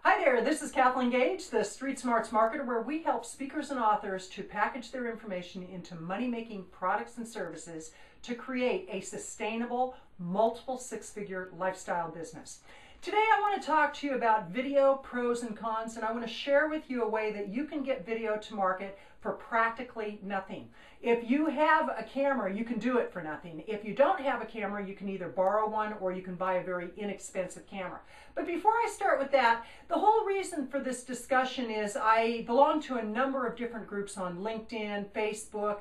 Hi there, this is Kathleen Gage, the Street Smarts Marketer, where we help speakers and authors to package their information into money-making products and services to create a sustainable, multiple six-figure lifestyle business. Today I want to talk to you about video pros and cons, and I want to share with you a way that you can get video to market for practically nothing. If you have a camera, you can do it for nothing. If you don't have a camera, you can either borrow one or you can buy a very inexpensive camera. But before I start with that, the whole reason for this discussion is I belong to a number of different groups on LinkedIn, Facebook,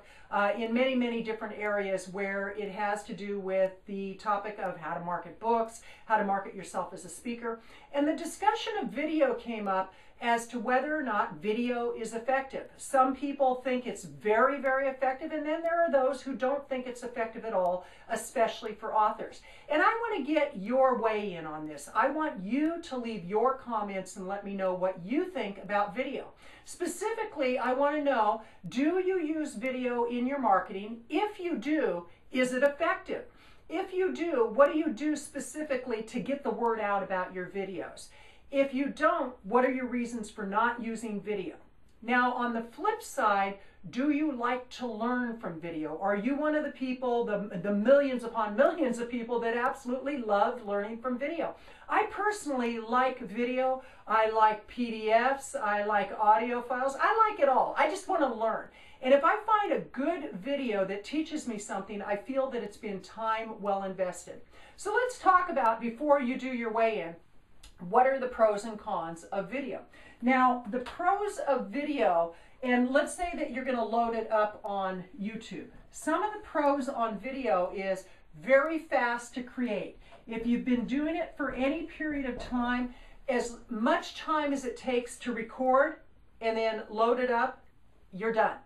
in many, many different areas where it has to do with the topic of how to market books, how to market yourself as a speaker. And the discussion of video came up as to whether or not video is effective. Some people think it's very, very effective, and then there are those who don't think it's effective at all, especially for authors. And I want to get your weigh in on this. I want you to leave your comments and let me know what you think about video. Specifically, I want to know, do you use video in your marketing? If you do, is it effective? If you do, what do you do specifically to get the word out about your videos? If you don't, what are your reasons for not using video? Now, on the flip side, do you like to learn from video? Are you one of the people, the millions upon millions of people that absolutely love learning from video? I personally like video. I like PDFs. I like audio files. I like it all. I just want to learn. And if I find a good video that teaches me something, I feel that it's been time well invested. So let's talk about, before you do your weigh-in, what are the pros and cons of video? Now, the pros of video, and let's say that you're going to load it up on YouTube. Some of the pros on video is very fast to create. If you've been doing it for any period of time, as much time as it takes to record and then load it up, you're done.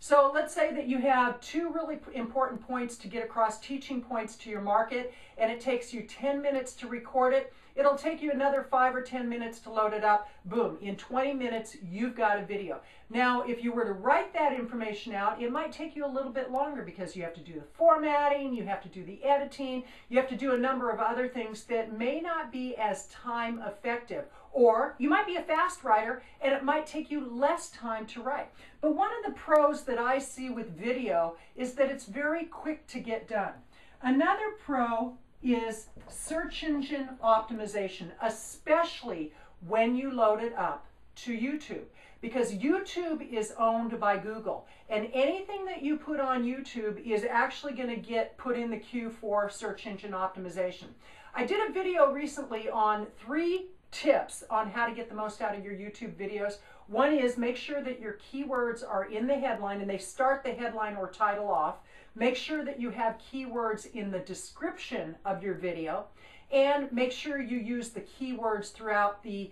So let's say that you have two really important points to get across, teaching points to your market, and it takes you 10 minutes to record it. It'll take you another 5 or 10 minutes to load it up. Boom, in 20 minutes, you've got a video. Now, if you were to write that information out, it might take you a little bit longer because you have to do the formatting, you have to do the editing, you have to do a number of other things that may not be as time effective. Or you might be a fast writer and it might take you less time to write. But one of the pros that I see with video is that it's very quick to get done. Another pro is search engine optimization, especially when you load it up to YouTube, because YouTube is owned by Google, and anything that you put on YouTube is actually going to get put in the queue for search engine optimization. I did a video recently on 3 tips on how to get the most out of your YouTube videos. One is make sure that your keywords are in the headline and they start the headline or title off. Make sure that you have keywords in the description of your video, and make sure you use the keywords throughout the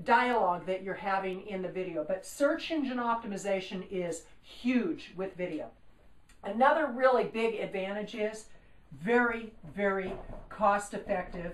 dialogue that you're having in the video. But search engine optimization is huge with video. Another really big advantage is very, very cost effective.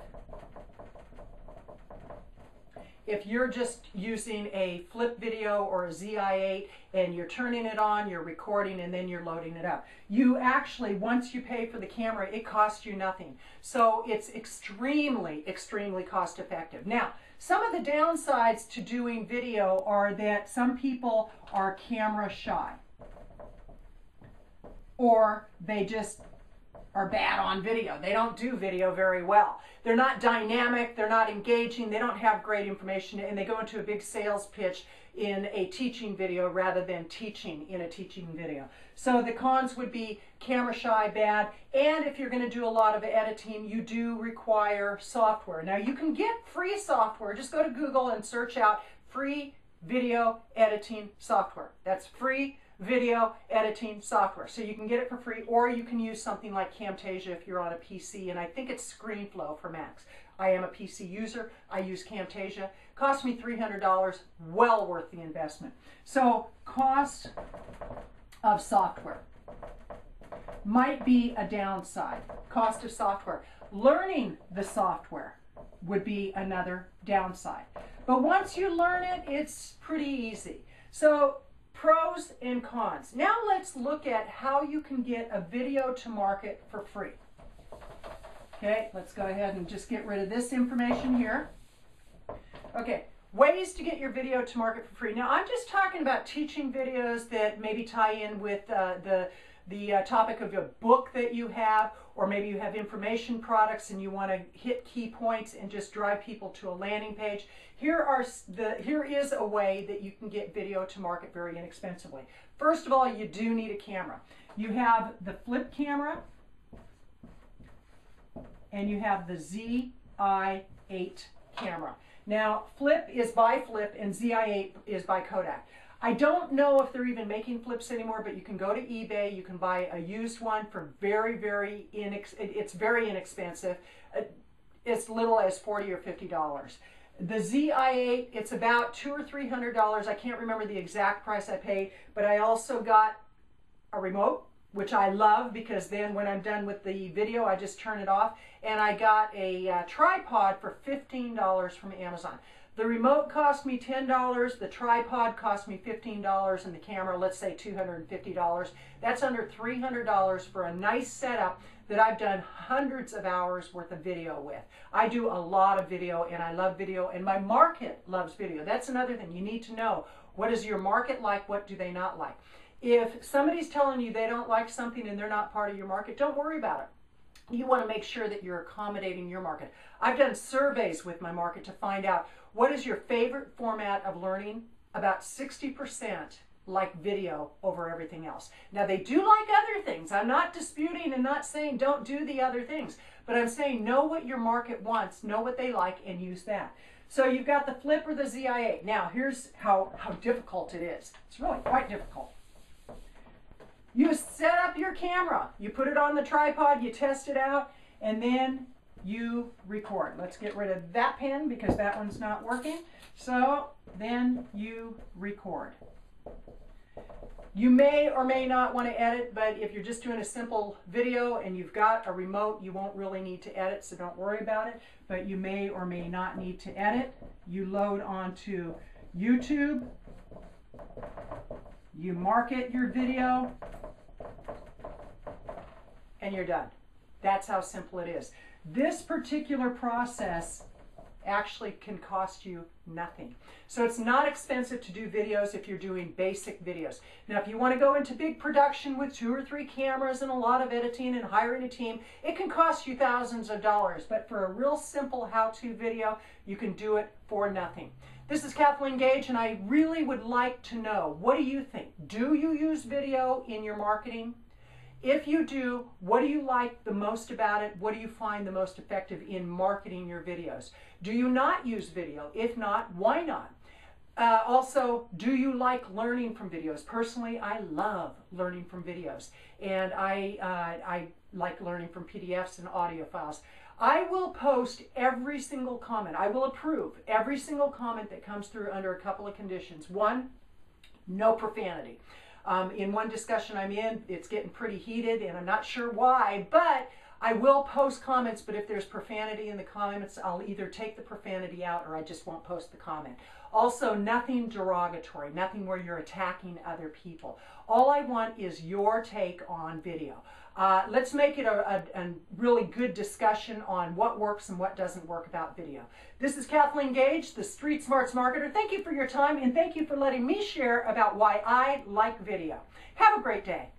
If you're just using a flip video or a ZI-8 and you're turning it on, you're recording, and then you're loading it up. You actually, once you pay for the camera, it costs you nothing. So it's extremely, extremely cost effective. Now, some of the downsides to doing video are that some people are camera shy, or they just are bad on video. They don't do video very well. They're not dynamic, they're not engaging, they don't have great information, and they go into a big sales pitch in a teaching video rather than teaching in a teaching video. So the cons would be camera shy, bad, and if you're going to do a lot of editing, you do require software. Now, you can get free software. Just go to Google and search out free video editing software. That's free video editing software. So you can get it for free, or you can use something like Camtasia if you're on a PC, and I think it's ScreenFlow for Macs. I am a PC user. I use Camtasia. Cost me $300, well worth the investment. So cost of software might be a downside. Cost of software. Learning the software would be another downside. But once you learn it, it's pretty easy. So pros and cons. Now let's look at how you can get a video to market for free. Okay, let's go ahead and just get rid of this information here. Okay, ways to get your video to market for free. Now, I'm just talking about teaching videos that maybe tie in with the topic of a book that you have, or maybe you have information products and you want to hit key points and just drive people to a landing page. Here is a way that you can get video to market very inexpensively. First of all, you do need a camera. You have the flip camera and you have the ZI-8 camera. Now, flip is by Flip and ZI-8 is by Kodak. I don't know if they're even making flips anymore, but you can go to eBay, you can buy a used one for it's very inexpensive. It's little as $40 or $50. The ZI-8, it's about $200 or $300. I can't remember the exact price I paid, but I also got a remote, which I love because then when I'm done with the video, I just turn it off. And I got a tripod for $15 from Amazon. The remote cost me $10, the tripod cost me $15, and the camera, let's say $250. That's under $300 for a nice setup that I've done hundreds of hours worth of video with. I do a lot of video and I love video, and my market loves video. That's another thing. You need to know, what is your market like? What do they not like? If somebody's telling you they don't like something and they're not part of your market, don't worry about it. You want to make sure that you're accommodating your market. I've done surveys with my market to find out what is your favorite format of learning. About 60% like video over everything else. Now, they do like other things. I'm not disputing and not saying don't do the other things, but I'm saying know what your market wants, know what they like, and use that. So you've got the Flip or the ZI-8. Now, here's how difficult it is. It's really quite difficult. You set up your camera, you put it on the tripod, you test it out, and then you record. Let's get rid of that pen because that one's not working. So then you record. You may or may not want to edit, but if you're just doing a simple video and you've got a remote, you won't really need to edit, so don't worry about it. But you may or may not need to edit. You load onto YouTube. You market your video. And you're done. That's how simple it is. This particular process actually can cost you nothing. So it's not expensive to do videos if you're doing basic videos. Now, if you want to go into big production with 2 or 3 cameras and a lot of editing and hiring a team, it can cost you thousands of dollars. But for a real simple how-to video, you can do it for nothing. This is Kathleen Gage, and I really would like to know, what do you think? Do you use video in your marketing? If you do, what do you like the most about it? What do you find the most effective in marketing your videos? Do you not use video? If not, why not? Also, do you like learning from videos? Personally, I love learning from videos, and I like learning from PDFs and audio files. I will post every single comment. I will approve every single comment that comes through under a couple of conditions. One, no profanity. In one discussion I'm in, it's getting pretty heated, and I'm not sure why, but I will post comments, but if there's profanity in the comments, I'll either take the profanity out or I just won't post the comment. Also, nothing derogatory, nothing where you're attacking other people. All I want is your take on video. Let's make it a really good discussion on what works and what doesn't work about video. This is Kathleen Gage, the Street Smarts Marketer. Thank you for your time, and thank you for letting me share about why I like video. Have a great day.